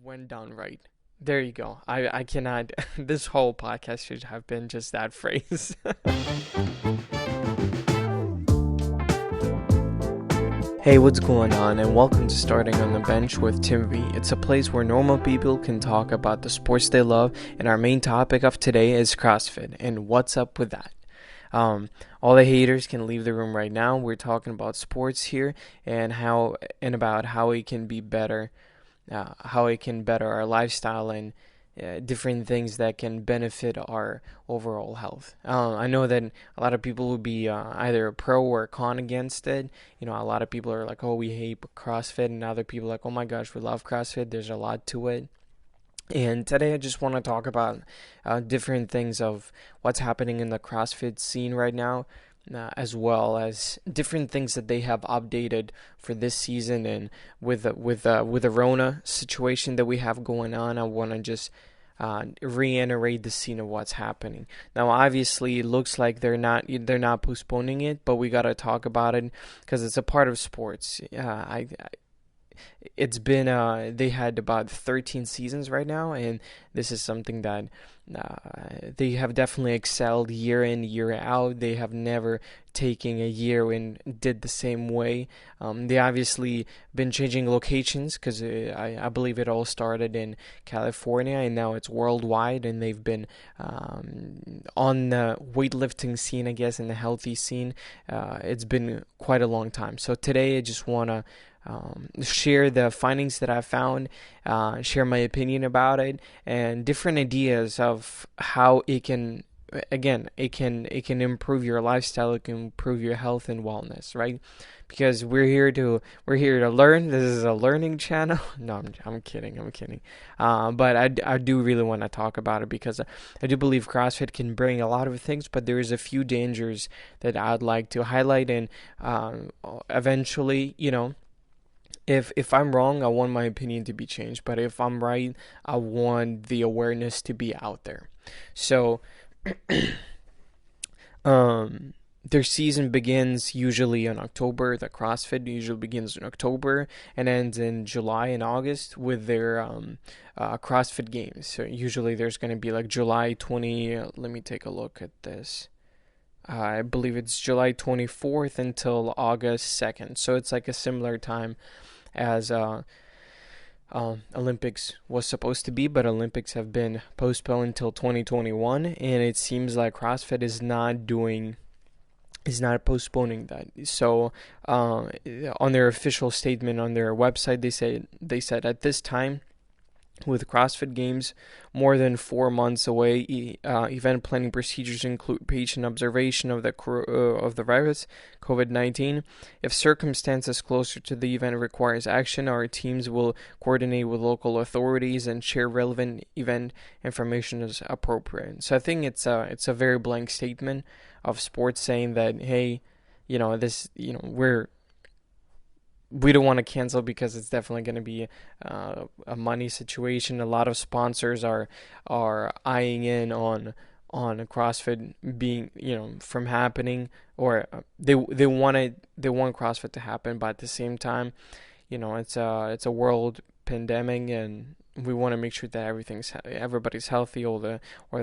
went down right. There you go. I cannot. This whole podcast should have been just that phrase. Hey, what's going on? And welcome to Starting on the Bench with Tim V. It's a place where normal people can talk about the sports they love, and our main topic of today is CrossFit. And what's up with that? All the haters can leave the room right now. We're talking about sports here and about how it can be better, how it can better our lifestyle and different things that can benefit our overall health. I know that a lot of people would be either a pro or a con against it. You know, a lot of people are like, oh, we hate CrossFit, and other people are like, oh my gosh, we love CrossFit. There's a lot to it. And today I just want to talk about different things of what's happening in the CrossFit scene right now, as well as different things that they have updated for this season. And with the Rona situation that we have going on, I want to just reiterate the scene of what's happening. Now, obviously, it looks like they're not postponing it, but we got to talk about it because it's a part of sports. It's been they had about 13 seasons right now, and this is something that they have definitely excelled year in, year out. They have never taken a year and did the same way. They obviously been changing locations because I believe it all started in California and now it's worldwide, and they've been on the weightlifting scene, I guess, and the healthy scene. It's been quite a long time. So today I just want to share the findings that I found, share my opinion about it, and different ideas of how it can improve your lifestyle. It can improve your health and wellness, right? Because we're here to learn. This is a learning channel. No, I'm kidding. But I do really want to talk about it because I do believe CrossFit can bring a lot of things, but there is a few dangers that I'd like to highlight, and eventually, if I'm wrong, I want my opinion to be changed. But if I'm right, I want the awareness to be out there. So, their season begins usually in October. The CrossFit usually begins in October and ends in July and August with their CrossFit Games. So usually there's going to be like July 20. Let me take a look at this. I believe it's July 24th until August 2nd. So it's like a similar time as Olympics was supposed to be, but Olympics have been postponed until 2021, and it seems like CrossFit is not postponing that. So on their official statement on their website, they said at this time, with CrossFit Games more than 4 months away, event planning procedures include patient observation of the virus, COVID-19. If circumstances closer to the event requires action, our teams will coordinate with local authorities and share relevant event information as appropriate. So I think it's a very blank statement of sports saying that, hey, we don't want to cancel because it's definitely going to be a money situation. A lot of sponsors are eyeing in on CrossFit being, from happening, or they want CrossFit to happen, but at the same time, it's a world pandemic, and we want to make sure that everybody's healthy, or the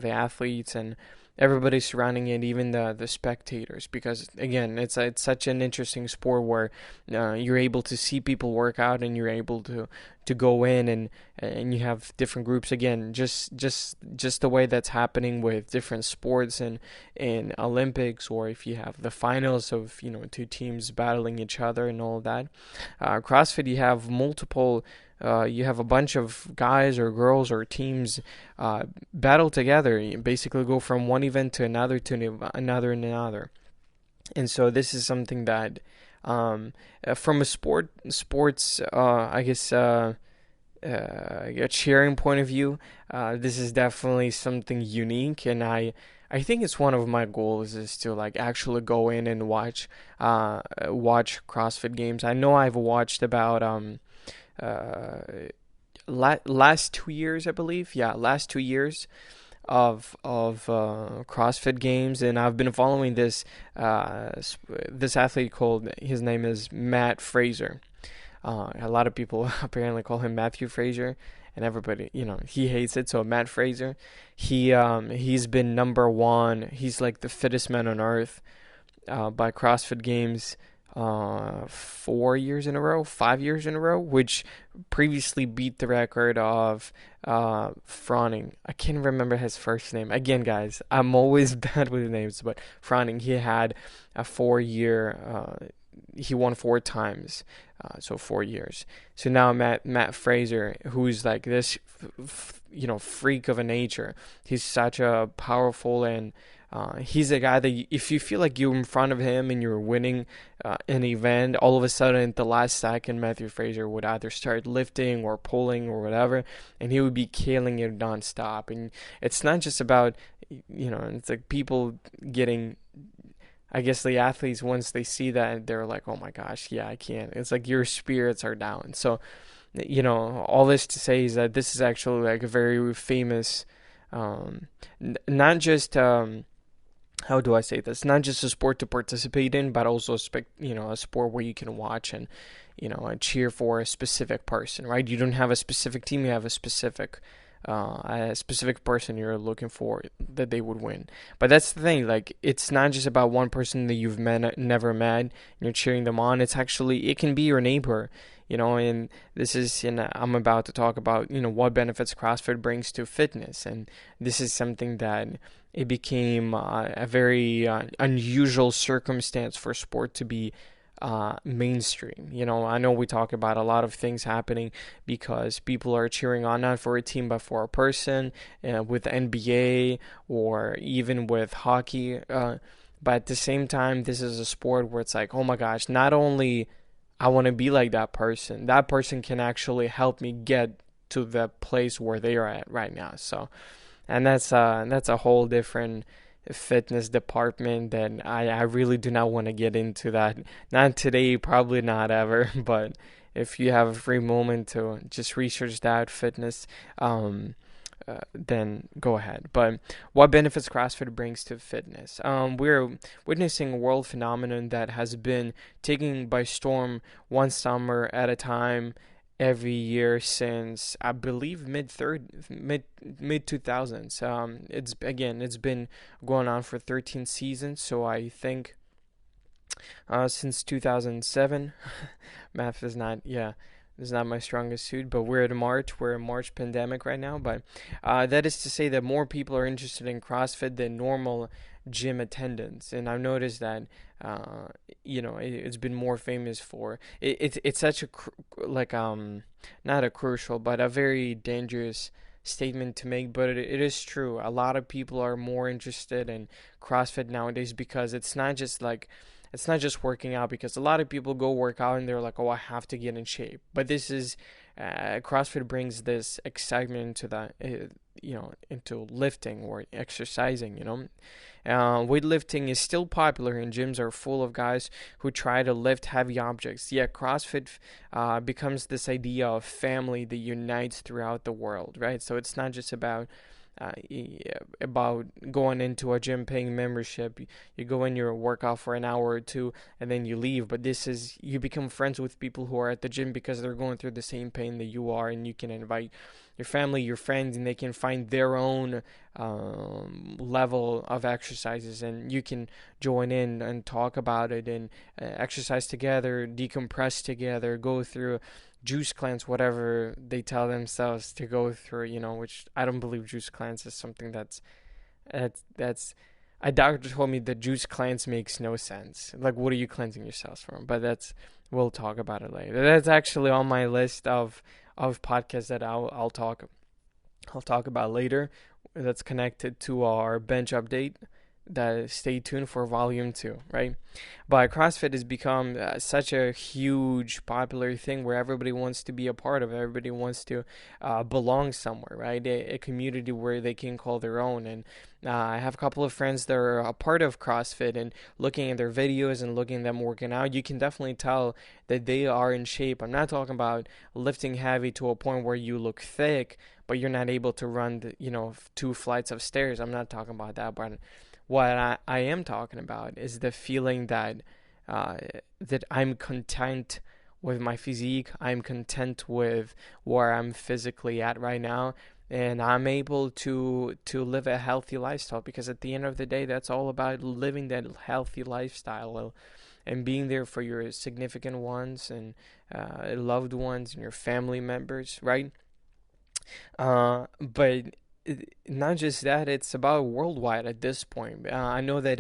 athletes and everybody surrounding it, even the spectators, because again, it's such an interesting sport where you're able to see people work out, and you're able to go in and you have different groups. Again, just the way that's happening with different sports and in Olympics, or if you have the finals of two teams battling each other and all of that. CrossFit, you have multiple. You have a bunch of guys or girls or teams battle together. You basically go from one event to another and another. And so this is something that, from a sports, I guess, a cheering point of view, this is definitely something unique. And I think it's one of my goals is to actually go in and watch CrossFit Games. I know I've watched about last 2 years, I believe. Yeah, last 2 years of CrossFit Games, and I've been following this athlete his name is Matt Fraser. A lot of people apparently call him Matthew Fraser, and everybody, he hates it. So Matt Fraser, he's been number one. He's like the fittest man on earth by CrossFit Games 4 years in a row, 5 years in a row, which previously beat the record of Froning. I can't remember his first name. Again, guys, I'm always bad with names, but Froning, he had a 4 year. He won 4 times, so 4 years. So now Matt Fraser, who's like this, freak of a nature. He's such a powerful and he's a guy that if you feel like you're in front of him and you're winning an event, all of a sudden at the last second, Matthew Fraser would either start lifting or pulling or whatever, and he would be killing it nonstop. And it's not just about, it's like people getting, I guess the athletes, once they see that, they're like, oh my gosh, yeah, I can't. It's like your spirits are down. So, all this to say is that this is actually like a very famous, not just, how do I say this? Not just a sport to participate in, but also a sport where you can watch and cheer for a specific person, right? You don't have a specific team; you have a specific person you're looking for that they would win. But that's the thing; like it's not just about one person that you've never met, and you're cheering them on. It can be your neighbor. And this is, I'm about to talk about, what benefits CrossFit brings to fitness. And this is something that it became a very unusual circumstance for sport to be mainstream. I know we talk about a lot of things happening because people are cheering on not for a team but for a person, with NBA or even with hockey. But at the same time, this is a sport where it's like, oh my gosh, not only I want to be like that person can actually help me get to the place where they are at right now. So, and that's a whole different fitness department that I really do not want to get into that. Not today, probably not ever, but if you have a free moment to just research that fitness, then go ahead. But what benefits CrossFit brings to fitness? We're witnessing a world phenomenon that has been taking by storm one summer at a time every year since I believe mid 2000s. It's been going on for 13 seasons, so I think since 2007. Math is not my strongest suit, but we're in March pandemic right now. But that is to say that more people are interested in CrossFit than normal gym attendance, and I've noticed that it's been more famous for it's such a not a crucial but a very dangerous statement to make, but it is true. A lot of people are more interested in CrossFit nowadays because it's not just working out, because a lot of people go work out and they're like, oh, I have to get in shape. But this is, CrossFit brings this excitement into that, into lifting or exercising, weightlifting is still popular and gyms are full of guys who try to lift heavy objects. Yet CrossFit becomes this idea of family that unites throughout the world, right? So it's not just about going into a gym, paying membership. You go in, you work out for an hour or two, and then you leave. But you become friends with people who are at the gym because they're going through the same pain that you are, and you can invite your family, your friends, and they can find their own level of exercises, and you can join in and talk about it and exercise together, decompress together, go through juice cleanse, whatever they tell themselves to go through, which I don't believe juice cleanse is something that's a doctor told me that juice cleanse makes no sense. Like, what are you cleansing yourselves from? But we'll talk about it later. That's actually on my list of podcasts that I'll talk about later. That's connected to our bench update. That stay tuned for volume 2, right? But CrossFit has become such a huge popular thing where everybody wants to be a part of it. Everybody wants to belong somewhere, right? A community where they can call their own. And I have a couple of friends that are a part of CrossFit, and looking at their videos and looking at them working out, you can definitely tell that they are in shape. I'm not talking about lifting heavy to a point where you look thick, but you're not able to run 2 flights of stairs. I'm not talking about that, but what I am talking about is the feeling that I'm content with my physique. I'm content with where I'm physically at right now, and I'm able to live a healthy lifestyle, because at the end of the day, that's all about living that healthy lifestyle and being there for your significant ones and loved ones and your family members, right? But not just that, it's about worldwide at this point. I know that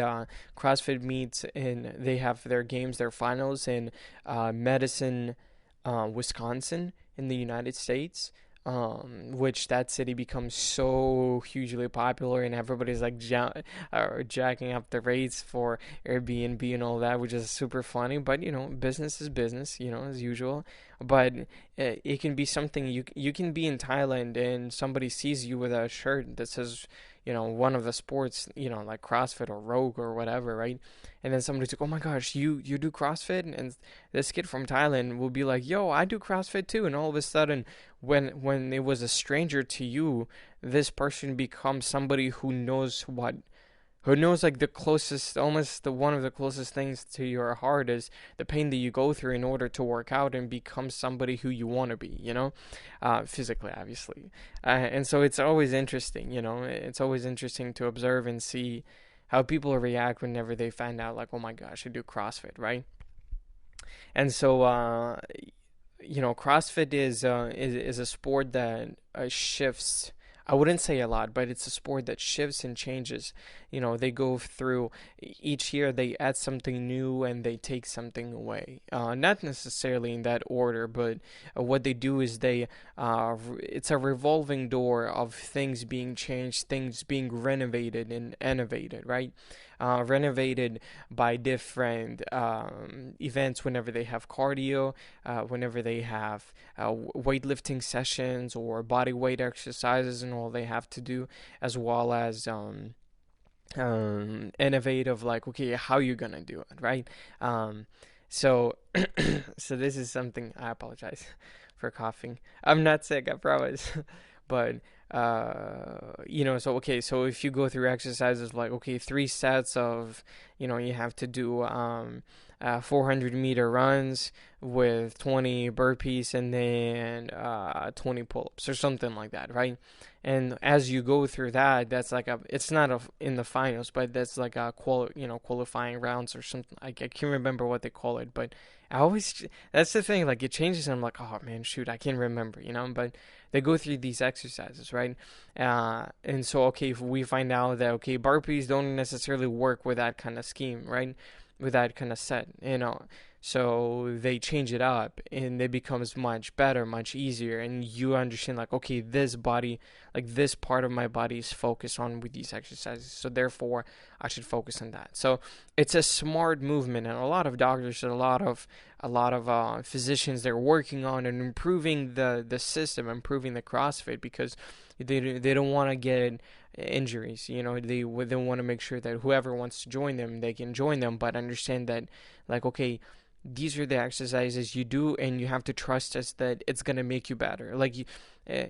CrossFit meets and they have their games, their finals in Madison, Wisconsin, in the United States. Which that city becomes so hugely popular, and everybody's like jacking up the rates for Airbnb and all that, which is super funny. But business is business, as usual. But it can be something, you can be in Thailand and somebody sees you with a shirt that says, one of the sports, like CrossFit or Rogue or whatever, right? And then somebody's like, "Oh my gosh, you do CrossFit?" And this kid from Thailand will be like, "Yo, I do CrossFit too." And all of a sudden, when it was a stranger to you, this person becomes somebody who knows like the closest, almost the one of the closest things to your heart is the pain that you go through in order to work out, and become somebody who you want to be, physically, obviously. And so it's always interesting, it's always interesting to observe and see how people react whenever they find out, like, oh my gosh, I do CrossFit, right? And so, CrossFit is a sport that shifts. I wouldn't say a lot, but it's a sport that shifts and changes. They go through each year, they add something new and they take something away. Not necessarily in that order, but what they do is it's a revolving door of things being changed, things being renovated and innovated, right? Renovated by different events whenever they have cardio, whenever they have weightlifting sessions or body weight exercises and all they have to do, as well as innovative, like, okay, how you gonna do it, right? So so this is something, I apologize for coughing. I'm not sick, I promise. But so okay, so if you go through exercises like, okay, 3 sets of, you have to do 400-meter runs with 20 burpees and then 20 pull-ups or something like that, right? And as you go through that, that's like it's not in the finals, but that's like a qualifying rounds or something. I can't remember what they call it, but that's the thing, like, it changes and I'm like, oh man, shoot, I can't remember, but they go through these exercises, right? And so, okay, if we find out that, okay, burpees don't necessarily work with that kind of scheme, right? With that kind of set, so they change it up and it becomes much better, much easier, and you understand, like, okay, this part of my body is focused on with these exercises, so therefore I should focus on that. So it's a smart movement, and a lot of doctors and a lot of physicians, they're working on and improving the system, improving the CrossFit, because they don't want to get injuries. They want to make sure that whoever wants to join them, they can join them, but understand that, like, okay, these are the exercises you do, and you have to trust us that it's gonna make you better. Like,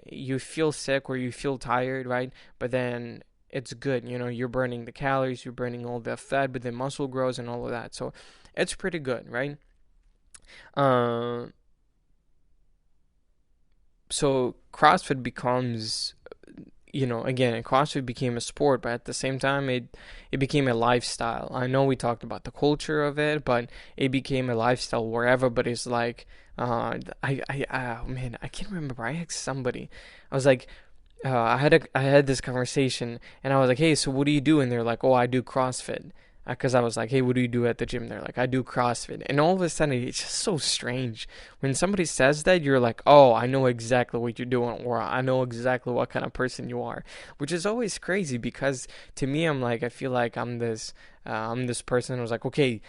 you feel sick or you feel tired, right? But then it's good. You're burning the calories, you're burning all the fat, but the muscle grows and all of that. So it's pretty good, right? So CrossFit becomes, again, CrossFit became a sport, but at the same time, it became a lifestyle. I know we talked about the culture of it, but it became a lifestyle where everybody's like, man, I can't remember. I asked somebody, I was like, I had this conversation, and I was like, hey, so what do you do? And they're like, oh, I do CrossFit. Because I was like, hey, what do you do at the gym? They're like, I do CrossFit. And all of a sudden, it's just so strange. When somebody says that, you're like, oh, I know exactly what you're doing, or I know exactly what kind of person you are, which is always crazy, because to me, I'm like, I feel like I'm this person who's like, okay,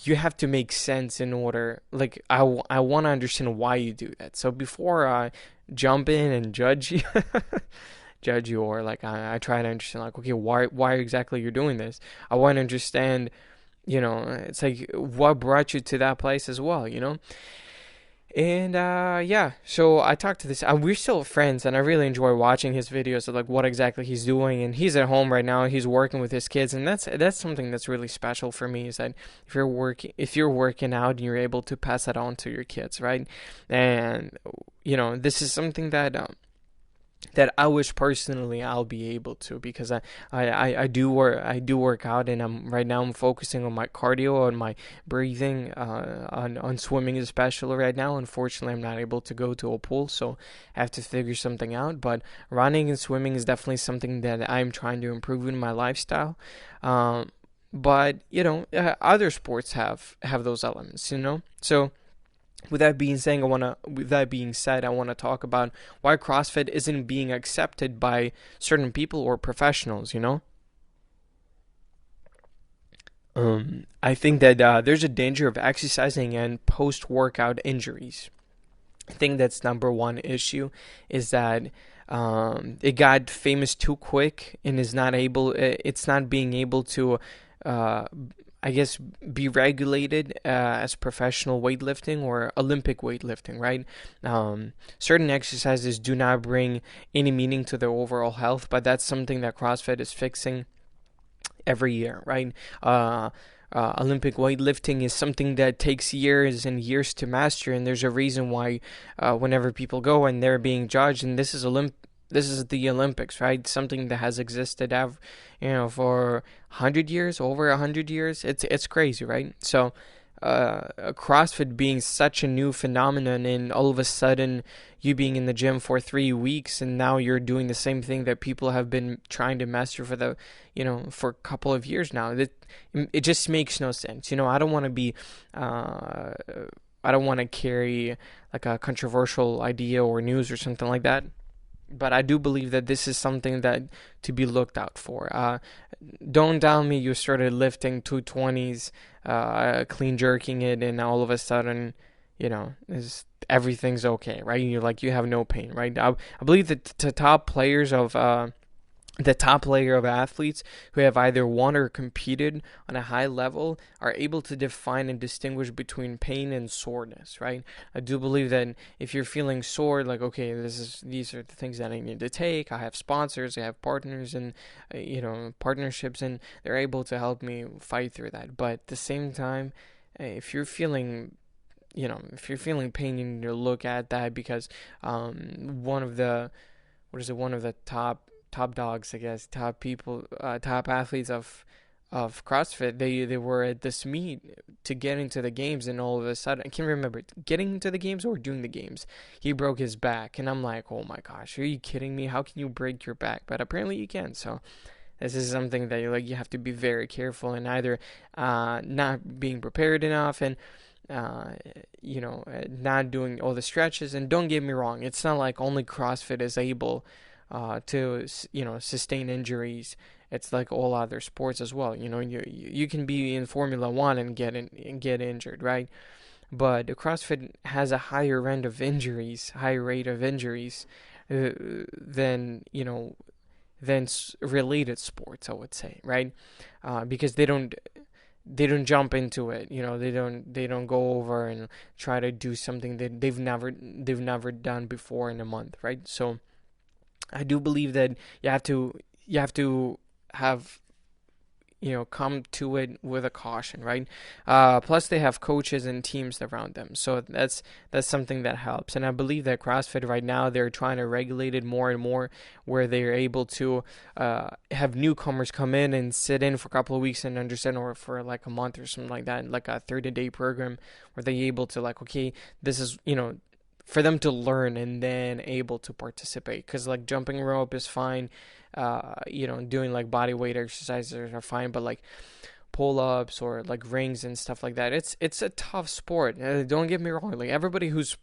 you have to make sense in order, like, I want to understand why you do that. So before I jump in and judge you, or like I try to understand, like, okay, why exactly you're doing this. I want to understand, it's like, what brought you to that place as well, And yeah, so I talked to this. We're still friends, and I really enjoy watching his videos of like what exactly he's doing. And he's at home right now. He's working with his kids, and that's something that's really special for me. Is that if you're working out, and you're able to pass that on to your kids, right? And this is something that I wish personally I'll be able to, because I do work out, and I'm focusing on my cardio, on my breathing, on swimming especially right now. Unfortunately, I'm not able to go to a pool, so I have to figure something out. But running and swimming is definitely something that I'm trying to improve in my lifestyle. But other sports have those elements, so. With that being said, I wanna talk about why CrossFit isn't being accepted by certain people or professionals. I think that there's a danger of exercising and post-workout injuries. I think that's number one issue, is that it got famous too quick and it's not being able to, uh, I guess, be regulated as professional weightlifting or Olympic weightlifting, right? Certain exercises do not bring any meaning to their overall health, but that's something that CrossFit is fixing every year, right? Olympic weightlifting is something that takes years and years to master, and there's a reason why whenever people go and they're being judged, and this is the Olympics, right? Something that has existed, for 100 years, over 100 years. It's crazy, right? So, CrossFit being such a new phenomenon, and all of a sudden you being in the gym for 3 weeks, and now you're doing the same thing that people have been trying to master for a couple of years now. It just makes no sense. I don't want to be. I don't want to carry like a controversial idea or news or something like that, but I do believe that this is something that to be looked out for. Don't tell me you started lifting 220s, clean jerking it, and all of a sudden, everything's okay, right? You have no pain, right? I believe that the top players of the top layer of athletes who have either won or competed on a high level are able to define and distinguish between pain and soreness, right? I do believe that if you're feeling sore, like, okay, these are the things that I need to take. I have sponsors, I have partners, and partnerships, and they're able to help me fight through that. But at the same time, if you're feeling pain, you need to look at that, because one of the top dogs, I guess, top people, top athletes of CrossFit. They were at this meet to get into the games, and all of a sudden, I can't remember getting into the games or doing the games. He broke his back, and I'm like, oh my gosh, are you kidding me? How can you break your back? But apparently you can. So this is something that you have to be very careful, and either not being prepared enough, and not doing all the stretches. And don't get me wrong, it's not like only CrossFit is able to sustain injuries. It's like all other sports as well. You can be in Formula One and get injured, right? But CrossFit has a higher rate of injuries than related sports, I would say, right? Because they don't jump into it. They don't go over and try to do something that they've never done before in a month, right? So I do believe that you have to have come to it with a caution, right? Plus, they have coaches and teams around them, so that's something that helps. And I believe that CrossFit right now, they're trying to regulate it more and more, where they're able to have newcomers come in and sit in for a couple of weeks and understand, or for like a month or something like that, like a 30-day program, where they're able to, like, okay, this is for them to learn and then able to participate. Because like jumping rope is fine, doing like body weight exercises are fine, but like pull-ups or like rings and stuff like that, it's a tough sport. Don't get me wrong, like everybody who's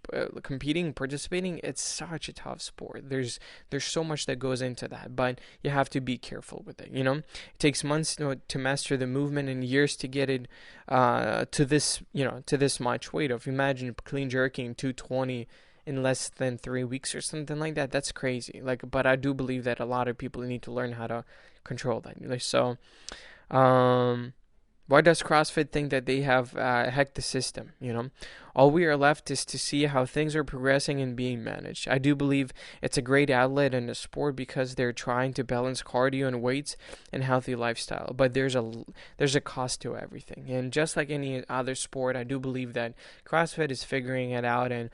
competing, participating, it's such a tough sport. There's so much that goes into that, but you have to be careful with it. It takes months to master the movement, and years to get it to this much weight. If you imagine clean jerking 220 in less than 3 weeks or something like that, that's crazy. Like, but I do believe that a lot of people need to learn how to control that. So, um, Why does CrossFit think that they have hacked the system? All we are left is to see how things are progressing and being managed. I do believe it's a great outlet in the sport because they're trying to balance cardio and weights and healthy lifestyle. But there's a cost to everything, and just like any other sport, I do believe that CrossFit is figuring it out, and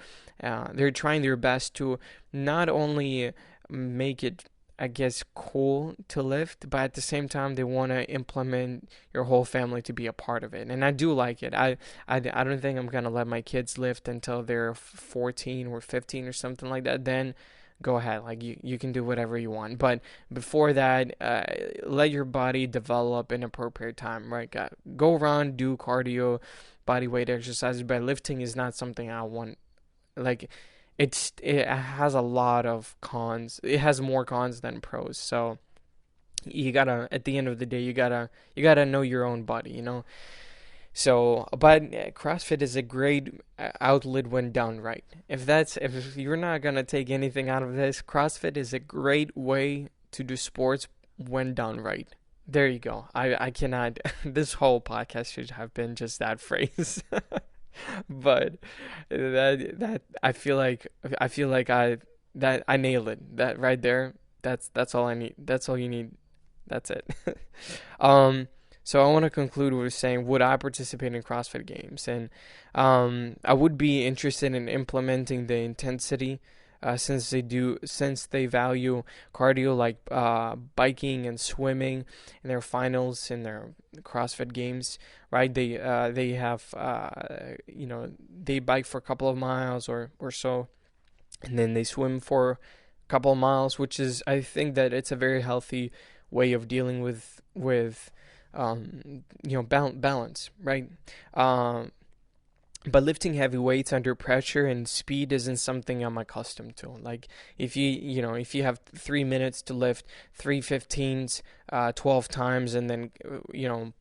they're trying their best to not only make it, I guess, cool to lift, but at the same time they want to implement your whole family to be a part of it, and I do like it. I don't think I'm gonna let my kids lift until they're 14 or 15 or something like that. Then go ahead, like you can do whatever you want, but before that, let your body develop in appropriate time, right? Go run, do cardio, body weight exercises, but lifting is not something I want. Like, it has a lot of cons. It has more cons than pros. So you gotta, at the end of the day, you gotta know your own body. So, but CrossFit is a great outlet when done right. If you're not gonna take anything out of this, CrossFit is a great way to do sports when done right. There you go. I cannot. This whole podcast should have been just that phrase. But that I feel like I nailed it. That right there. That's all I need. That's all you need. That's it. So I want to conclude with saying, would I participate in CrossFit Games? And I would be interested in implementing the intensity, since they value cardio like biking and swimming in their finals in their CrossFit Games, right? They have they bike for a couple of miles or so, and then they swim for a couple of miles, which is, I think that it's a very healthy way of dealing with balance, right? But lifting heavy weights under pressure and speed isn't something I'm accustomed to. Like, if you have 3 minutes to lift 315s 12 times, and then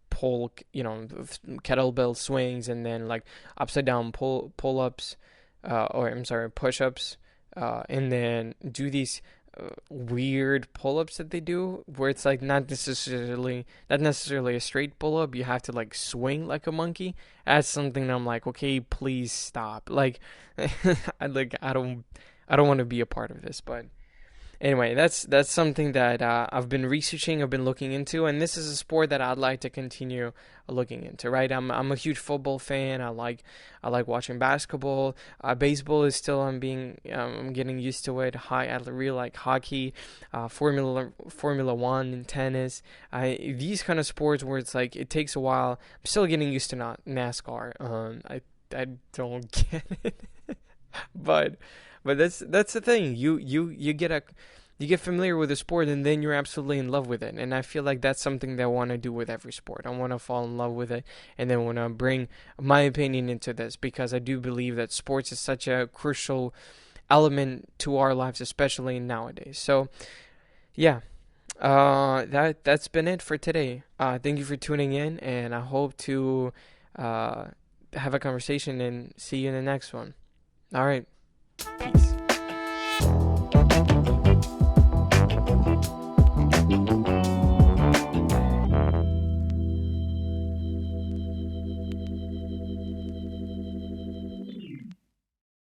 pull kettlebell swings, and then like upside down pull ups, or I'm sorry, push ups, and then do these weird pull-ups that they do, where it's like not necessarily a straight pull-up. You have to like swing like a monkey. That's something that I'm like, okay, please stop. Like, I don't want to be a part of this. But anyway, that's something that I've been researching, I've been looking into, and this is a sport that I'd like to continue looking into. Right, I'm a huge football fan. I like watching basketball. Baseball is still I'm getting used to it. I really like hockey, Formula One, and tennis. These kind of sports where it's like it takes a while. I'm still getting used to NASCAR. I don't get it, but that's the thing. You get familiar with the sport, and then you're absolutely in love with it. And I feel like that's something that I want to do with every sport. I want to fall in love with it, and then want to bring my opinion into this, because I do believe that sports is such a crucial element to our lives, especially nowadays. So yeah, that's been it for today. Thank you for tuning in, and I hope to have a conversation and see you in the next one. All right. Peace.